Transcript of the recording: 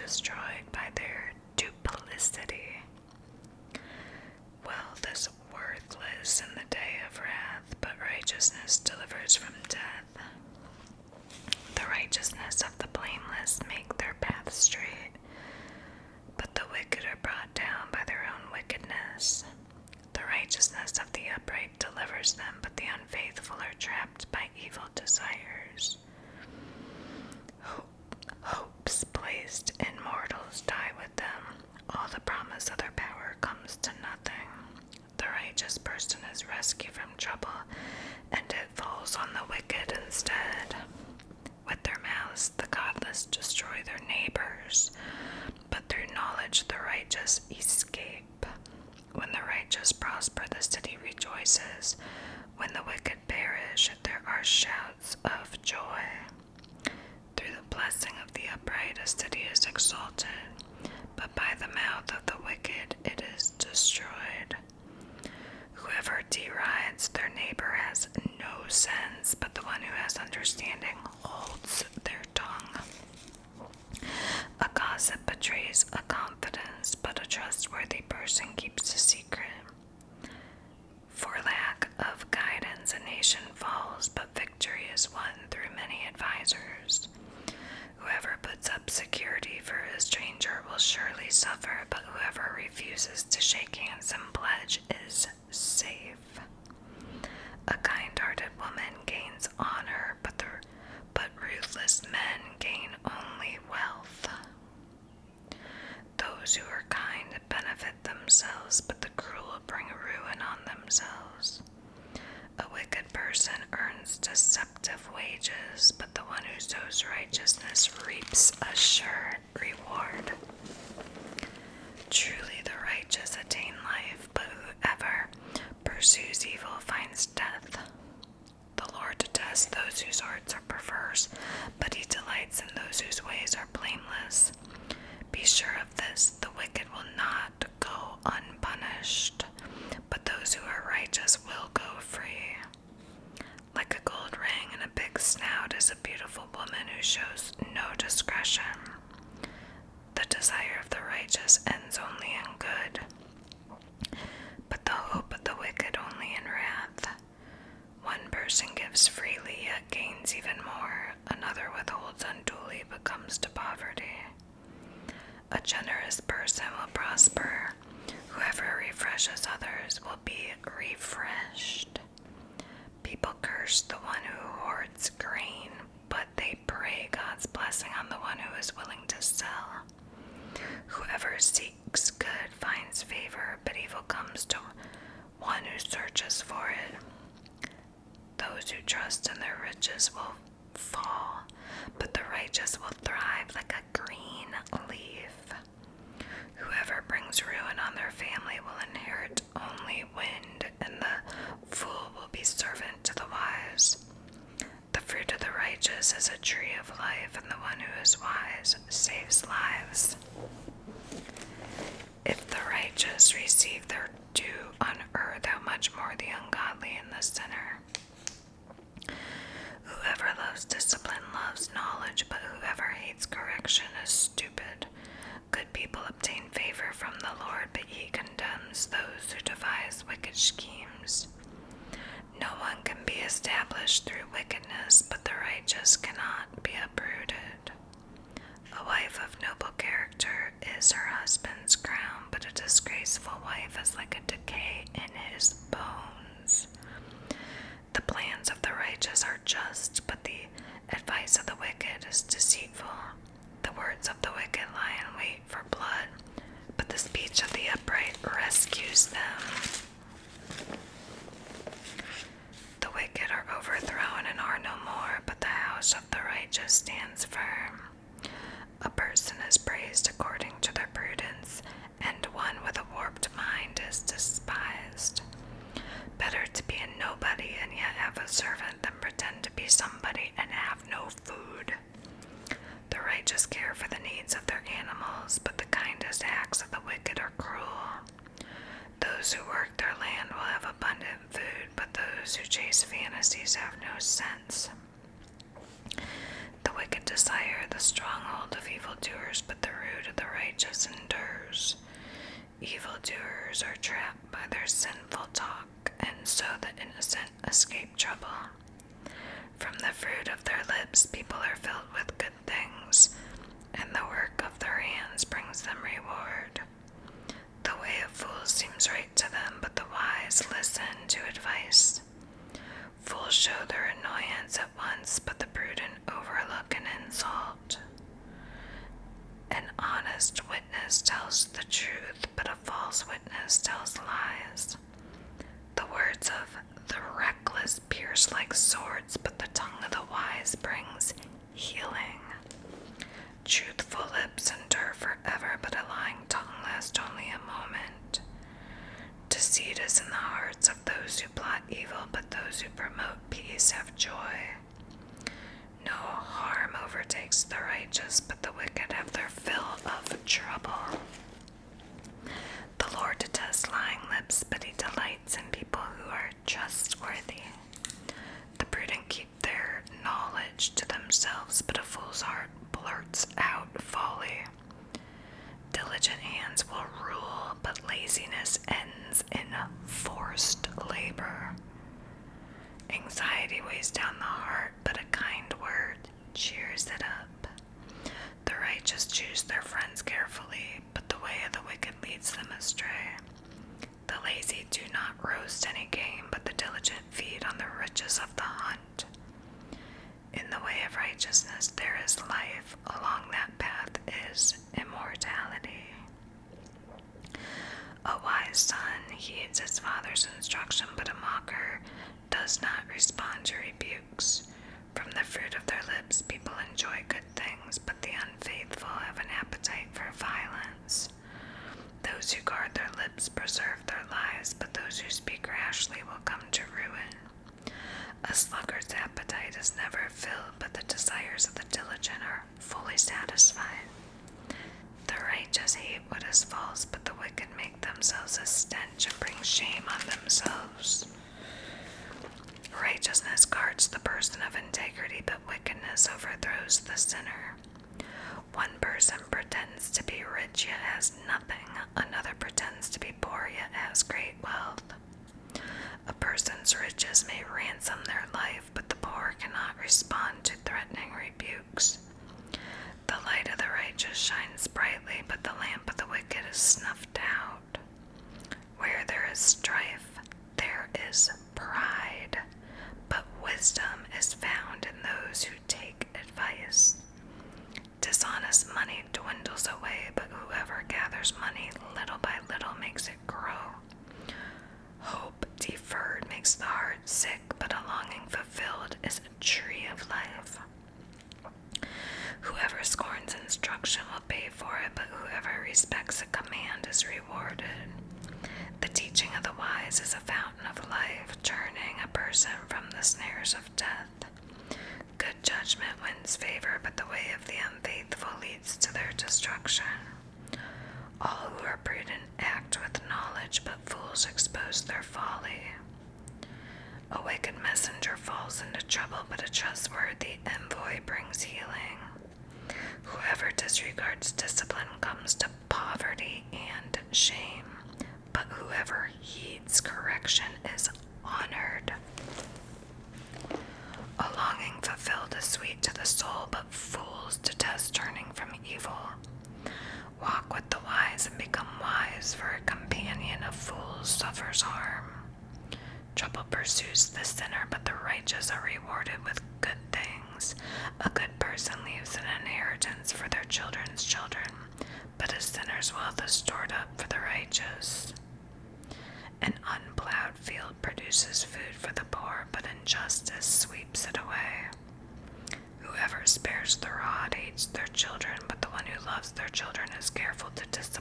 destroyed by their duplicity. Wealth is worthless in the day of wrath, but righteousness delivers from death. The righteousness of the blameless make their path straight, but the wicked are brought down by their own wickedness. The righteousness of the upright delivers them, but the unfaithful are trapped by evil desires. Hopes placed in mortals die with them. All the promise of their power comes to nothing. The righteous person is rescued from trouble, and it falls on the wicked instead. With their mouths the godless destroy their neighbors, but through knowledge the righteous escape. When the righteous prosper, the city rejoices. When the wicked perish, there are shouts of joy. Through the blessing of the upright, a city is exalted, but by the mouth of the wicked it is destroyed. Whoever derides their neighbor has no sense, but the one who has understanding holds their tongue. A gossip betrays a confidence, but a trustworthy person keeps a secret. For lack of guidance, a nation falls, but victory is won through many advisors. Whoever puts up security for a stranger will surely suffer, but whoever refuses to shake hands and pledge is safe. A kind-hearted woman gains honor, but ruthless men gain only wealth. Those who are kind benefit themselves, but the cruel bring ruin on themselves. A wicked person earns deceptive wages, but the one who sows righteousness reaps a sure reward. Truly the righteous attain life, but whoever pursues evil finds death. The Lord detests those whose hearts are perverse, but he delights in those whose ways are blameless. Be sure of this, the wicked will not go unpunished, but those who are righteous will go free. Like a gold ring in a pig's snout is a beautiful woman who shows no discretion. The desire of the righteous ends only in good, but the hope of the wicked only in wrath. One person gives freely, yet gains even more. Another withholds unduly, but comes to poverty. A generous person will prosper. Whoever refreshes others will be refreshed. People curse the one who hoards grain, but they pray God's blessing on the one who is willing to sell. Whoever seeks good finds favor, but evil comes to one who searches for it. Those who trust in their riches will fall, but the righteous will thrive like a green leaf. Whoever brings ruin on their family will inherit only wind, and the fool will be servant to the wise. The fruit of the righteous is a tree of life, and the one who is wise saves lives. If the righteous receive their due on earth, how much more the ungodly and the sinner? Whoever loves discipline loves knowledge, but whoever hates correction is stupid. Good people obtain favor from the Lord, but he condemns those who devise wicked schemes. No one can be established through wickedness, but the righteous cannot be uprooted. A wife of noble character is her husband's crown, but a disgraceful wife is like a decay in his bones. The plans of the righteous are just, but the advice of the wicked is deceitful. The words of the wicked lie in wait for blood, but the speech of the upright rescues them. The wicked are overthrown and are no more, but the house of the righteous stands firm. A person is praised according to their prudence, and one with a warped mind is despised. Better to be a nobody and yet have a servant than pretend to be somebody and have no food. The righteous care for the needs of their animals, but the kindest acts of the wicked are cruel. Those who work their land will have abundant food, but those who chase fantasies have no sense. The wicked desire the stronghold of evildoers, but the rude righteous endures. Evildoers are trapped by their sinful talk, and so the innocent escape trouble. From the fruit of their lips people are filled with good things, and the work of their hands brings them reward. The way of fools seems right to them, but the wise listen to advice. Fools show their annoyance at once, but the prudent overlook an insult. An honest witness tells the truth, but a false witness tells lies. The words of the reckless pierce like swords, but the tongue of the wise brings healing. Truthful lips endure forever, but a lying tongue lasts only a moment. Deceit is in the hearts of those who plot evil, but those who promote peace have joy. No harm overtakes the righteous, but the wicked have their fill of trouble. The Lord detests lying lips, but he delights in people who are trustworthy. The prudent keep their knowledge to themselves, but a fool's heart blurts out folly. Diligent hands will rule, but laziness ends in forced labor. Anxiety weighs down the heart, but a kind word cheers it up. The righteous choose their friends carefully, but the way of the wicked leads them astray. The lazy do not roast any game, but the diligent feed on the riches of the hunt. In the way of righteousness there is life, along that path is immortality. A wise son heeds his father's instruction, but a mocker does not respond to rebukes. From the fruit of their lips people enjoy good things, but the unfaithful have an appetite for violence. Those who guard their lips preserve their lives, but those who speak rashly will come to ruin. A sluggard's appetite is never filled, but the desires of the diligent are fully satisfied. The righteous hate what is false, but the wicked make themselves a stench and bring shame on themselves. Righteousness guards the person of integrity, but wickedness overthrows the sinner. One person pretends to be rich yet has nothing. Another pretends to be poor yet has great wealth. A person's riches may ransom their life, but the poor cannot respond to threatening rebukes. The light of the righteous shines brightly, but the lamp of the wicked is snuffed out. Where there is strife, there is pride, but wisdom is found in those who take advice. Dishonest money dwindles away, but whoever gathers money little by little makes it grow. Hope deferred makes the heart sick, but a longing fulfilled is a tree of life. Whoever scorns instruction will pay for it, but whoever respects a command is rewarded. The teaching of the wise is a fountain of life, turning a person from the snares of death. Good judgment wins favor, but the way of the unfaithful leads to their destruction. All who are prudent act with knowledge, but fools expose their folly. A wicked messenger falls into trouble, but a trustworthy envoy brings healing. Whoever disregards discipline comes to poverty and shame, but whoever heeds correction is honored. A longing fulfilled is sweet to the soul, but fools detest turning from evil. Walk with the wise and become wise, for a companion of fools suffers harm. Trouble pursues the sinner, but the righteous are rewarded with good things. A good person leaves an inheritance for their children's children, but a sinner's wealth is stored up for the righteous. An unplowed field produces food for the poor, but injustice sweeps it away. Whoever spares the rod hates their children, but the one who loves their children is careful to discipline.